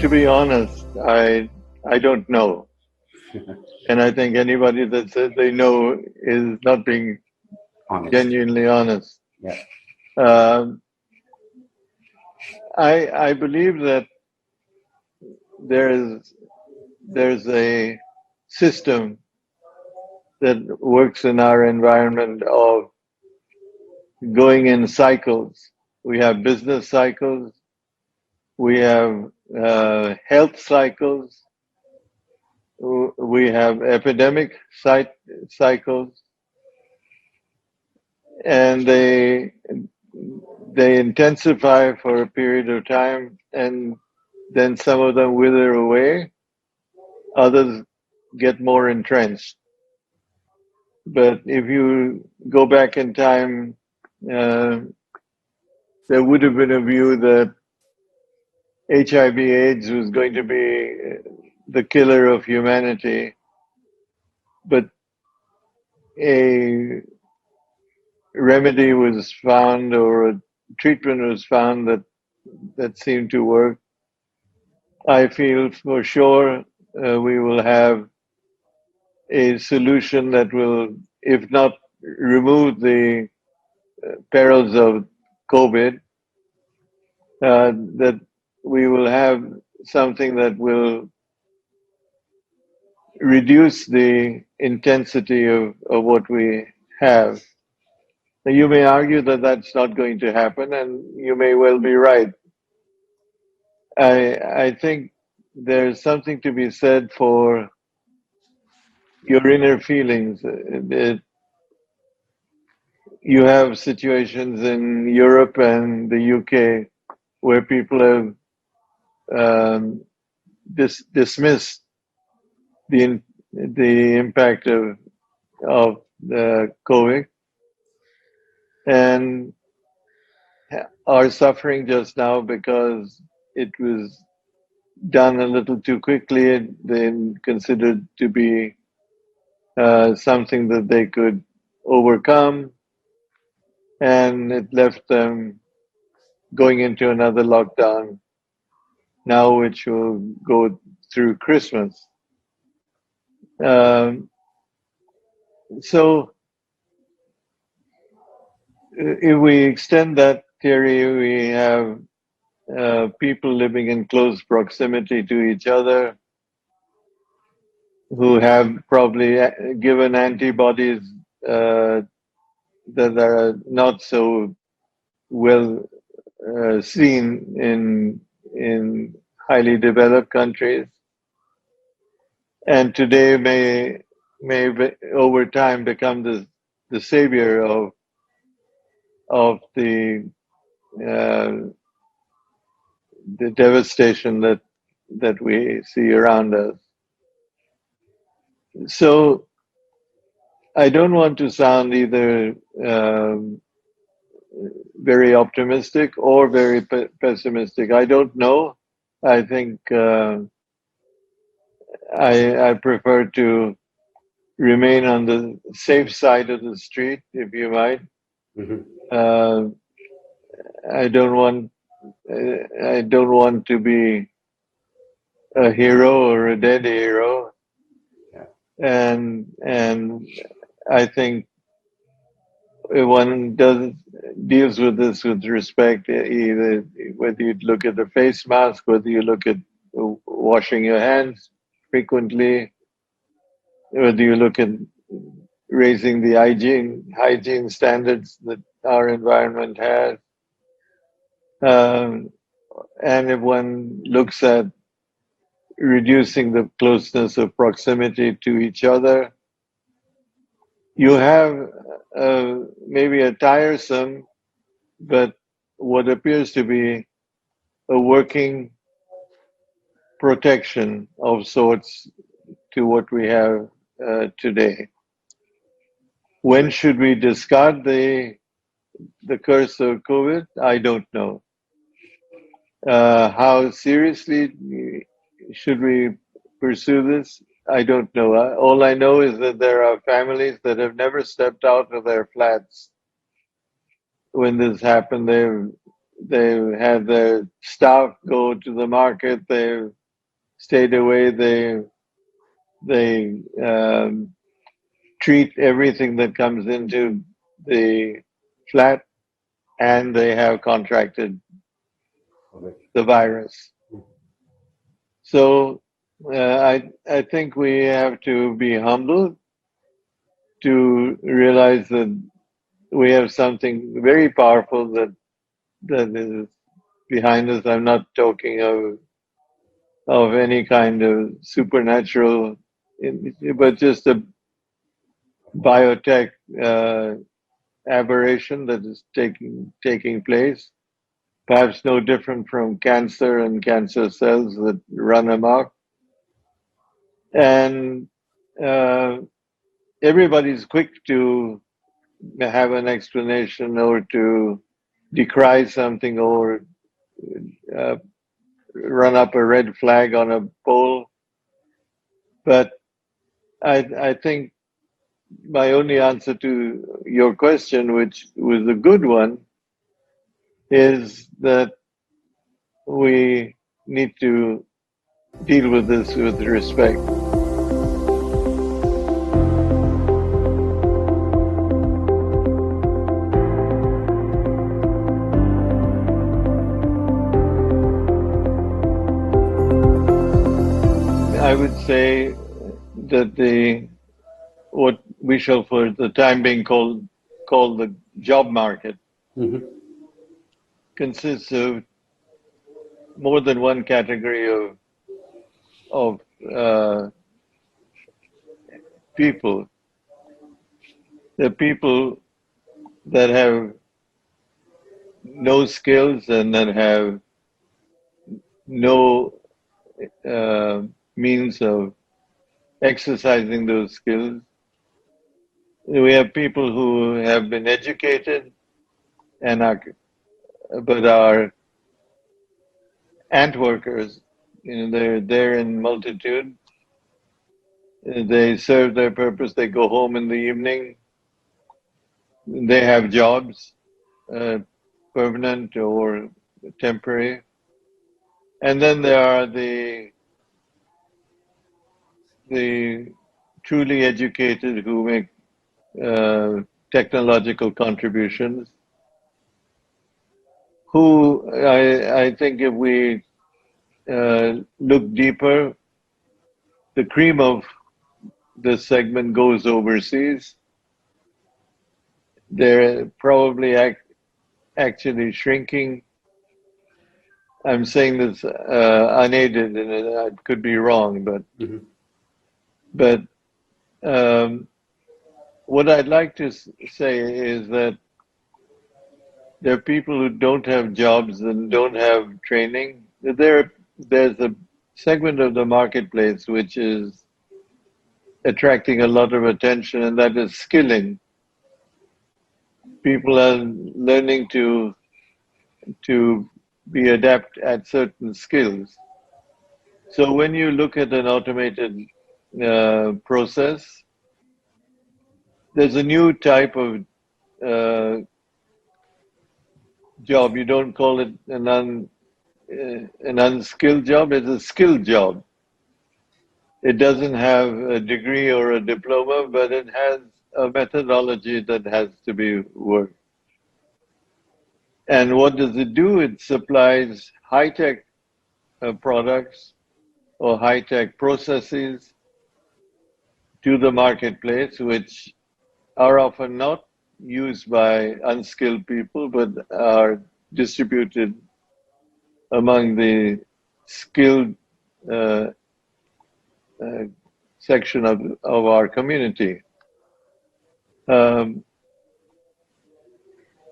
To be honest, I don't know, and I think anybody that says they know is not being Honest. genuinely honest. Yeah. Um, I believe that there's there's a system that works in our environment of going in cycles. We have business cycles, we have health cycles, we have epidemic cycles, and they intensify for a period of time, and then some of them wither away, others get more entrenched. But if you go back in time, uh, there would have been a view that HIV/AIDS was going to be the killer of humanity, but a remedy was found or a treatment was found that seemed to work. I feel for sure we will have a solution that will, if not remove the perils of COVID, that we will have something that will reduce the intensity of what we have. Now, you may argue that that's not going to happen, and you may well be right. I think there's something to be said for your inner feelings. You have situations in Europe and the UK where people have dismissed the the impact of the COVID and are suffering just now because it was done a little too quickly and then considered to be something that they could overcome, and it left them going into another lockdown now, which will go through Christmas. Um, so, if we extend that theory, we have people living in close proximity to each other who have probably given antibodies that are not so well seen in highly developed countries, and today may over time become the savior of uh, the devastation that we see around us. So I don't want to sound either very optimistic or very pessimistic. I don't know. I think I prefer to remain on the safe side of the street, if you might. Hmm. Uh, I don't want I don't want to be a hero or a dead hero, Yeah. and I think one does deals with this with respect, either whether you look at the face mask, whether you look at washing your hands frequently, whether you look at raising the hygiene standards that our environment has, um, and if one looks at reducing the closeness of proximity to each other, you have maybe a tiresome but what appears to be a working protection of sorts to what we have today. When should we discard the curse of COVID? I don't know. How seriously should we pursue this? I don't know. All I know is that there are families that have never stepped out of their flats when this happened. they've had their staff go to the market. They've stayed away. They treat everything that comes into the flat, and they have contracted Okay. the virus. So I think we have to be humble to realize that we have something very powerful that is behind us. I'm not talking of any kind of supernatural, but just a biotech aberration that is taking place. Perhaps no different from cancer and cancer cells that run amok. And uh, everybody's quick to have an explanation or to decry something or uh, run up a red flag on a pole. But I think my only answer to your question, which was a good one, is that we need to deal with this with respect. I would say that the what we shall for the time being call the job market Mm-hmm. consists of more than one category of people. The people that have no skills and that have no uh, means of exercising those skills. We have people who have been educated and are, but are ant workers. They're there in multitude. They serve their purpose. They go home in the evening. They have jobs, uh, permanent or temporary. And then there are the truly educated who make uh, technological contributions. Who I think if we look deeper, the cream of this segment goes overseas. They're probably actually shrinking. I'm saying this unaided, and I could be wrong, Mm-hmm. but um, what I'd like to say is that there are people who don't have jobs and don't have training. There's a segment of the marketplace which is attracting a lot of attention, and that is skilling. People are learning to be adept at certain skills. So when you look at an automated process, there's a new type of uh, job. You don't call it an unskilled job. It's a skilled job. It doesn't have a degree or a diploma, but it has a methodology that has to be worked. And what does it do? It supplies high-tech products or high-tech processes to the marketplace, which are often not used by unskilled people, but are distributed among the skilled uh, uh, section of our community. Um,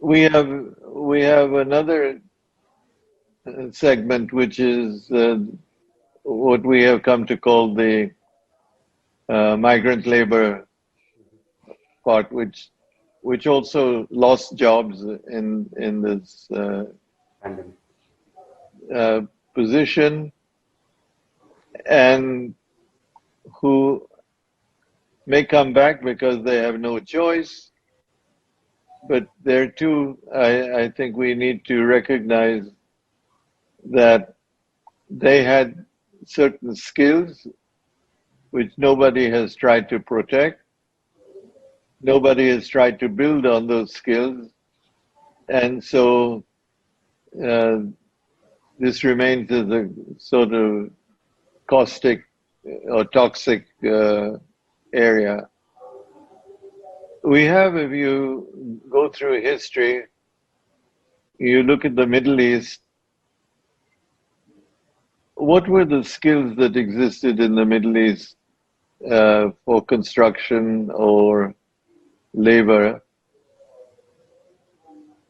we have another segment which is what we have come to call the migrant labor part, which also lost jobs in this Pandemic. uh, position, and who may come back because they have no choice, But there too, I think we need to recognize that they had certain skills which nobody has tried to protect. Nobody has tried to build on those skills. And so uh, this remains as a sort of caustic or toxic area. We have, if you go through history, you look at the Middle East, what were the skills that existed in the Middle East for construction or labor?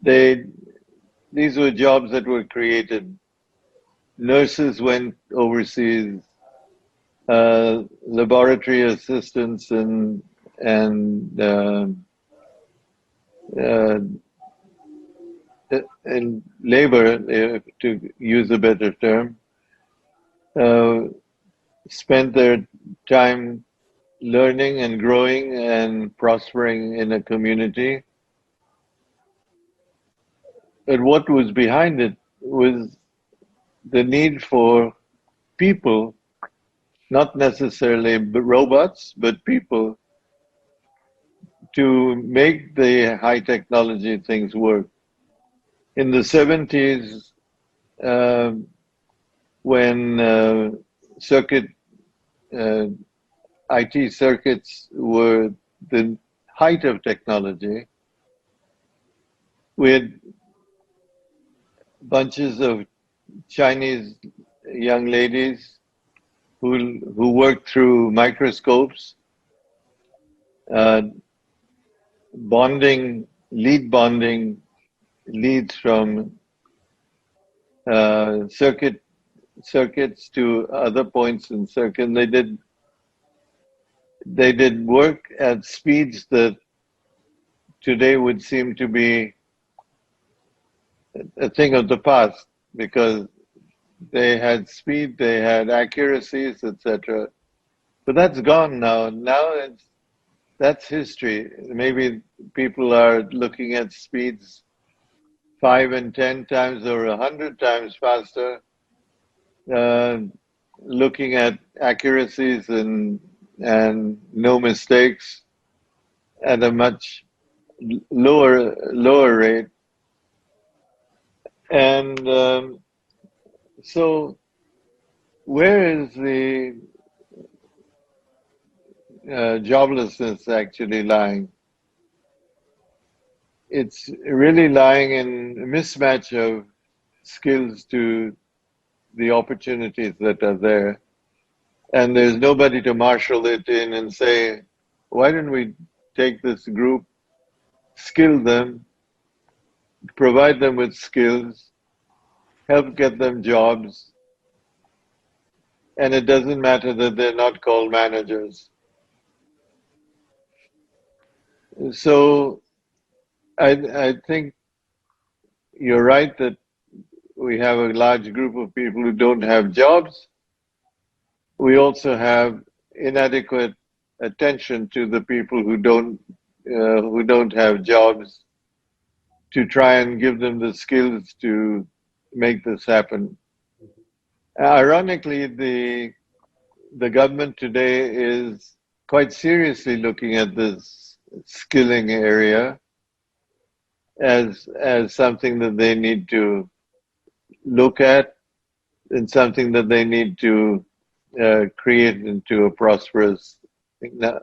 They These were jobs that were created. Nurses went overseas, laboratory assistants uh, and labor, to use a better term, uh, spent their time learning and growing and prospering in a community. But what was behind it was the need for people, not necessarily robots, but people to make the high technology things work. In the 70s, uh, when circuit uh, IT circuits were the height of technology, we had bunches of Chinese young ladies who worked through microscopes, uh, bonding leads from circuits to other points in circuit. They did work at speeds that today would seem to be a thing of the past, because they had speed, they had accuracies, etc. But that's gone now. That's history. Maybe people are looking at speeds 5 and 10 times or 100 times faster, uh, looking at accuracies and no mistakes at a much lower rate. And so, where is the joblessness actually lying? It's really lying in a mismatch of skills to the opportunities that are there. And there's nobody to marshal it in and say, why don't we take this group, skill them, provide them with skills, help get them jobs, and it doesn't matter that they're not called managers. So I think you're right that we have a large group of people who don't have jobs. We also have inadequate attention to the people who don't have jobs, to try and give them the skills to make this happen. Ironically, the government today is quite seriously looking at this skilling area as something that they need to look at, and something that they need to create into a prosperous thing. Now,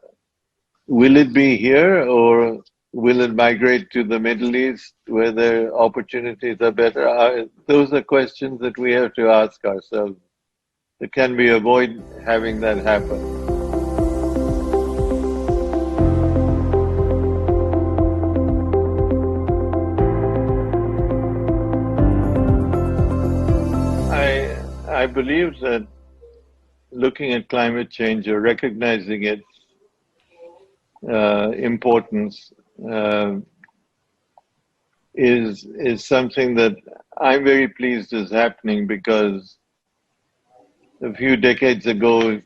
will it be here, or will it migrate to the Middle East where the opportunities are better? Those are questions that we have to ask ourselves. Can we avoid having that happen? I believe that looking at climate change, or recognizing its importance, uh, is something that I'm very pleased is happening, because a few decades ago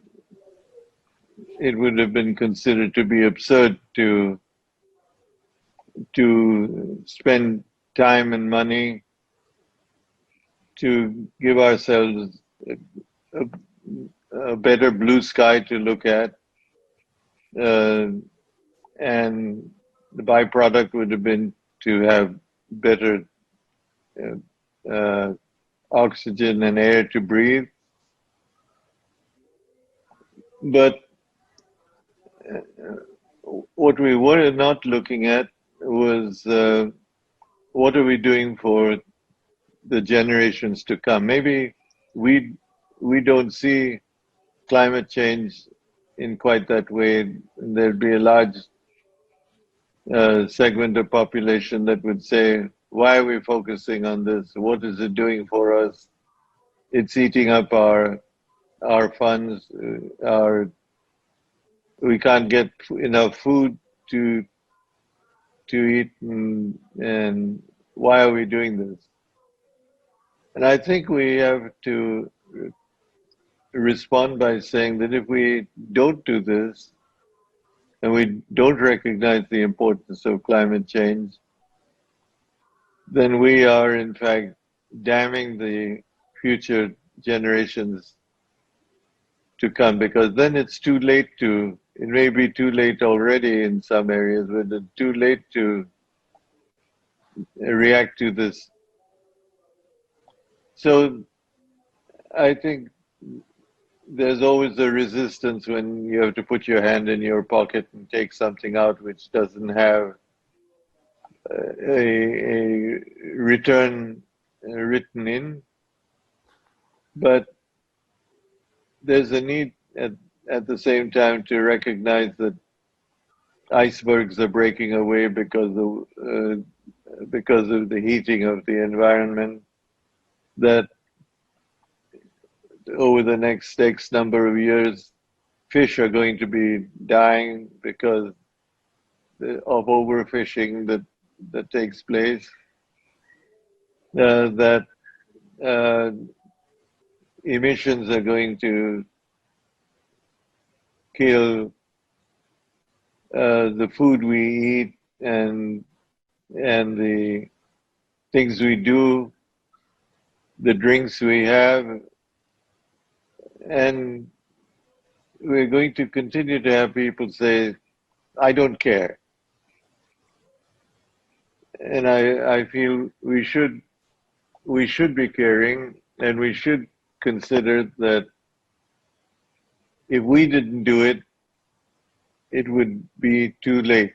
it would have been considered to be absurd to to spend time and money to give ourselves a, a better blue sky to look at, uh, and the byproduct would have been to have better uh, oxygen and air to breathe. But what we were not looking at was what are we doing for the generations to come. Maybe we we don't see climate change in quite that way. There'll be a large segment of population that would say, "Why are we focusing on this? What is it doing for us? It's eating up our funds. Our we can't get enough food to eat, and why are we doing this?" And I think we have to respond by saying that if we don't do this and we don't recognize the importance of climate change, then we are in fact damning the future generations to come, because then it's too late to, it may be too late already in some areas, but it's too late to react to this. So I think there's always a resistance when you have to put your hand in your pocket and take something out which doesn't have a return written in. But there's a need at the same time to recognize that icebergs are breaking away because of the heating of the environment, that over the next X number of years, fish are going to be dying because of overfishing that takes place, that uh, emissions are going to kill the food we eat and the things we do, the drinks we have, and we're going to continue to have people say, "I don't care." And I feel we should be caring, and we should consider that if we didn't do it, it would be too late.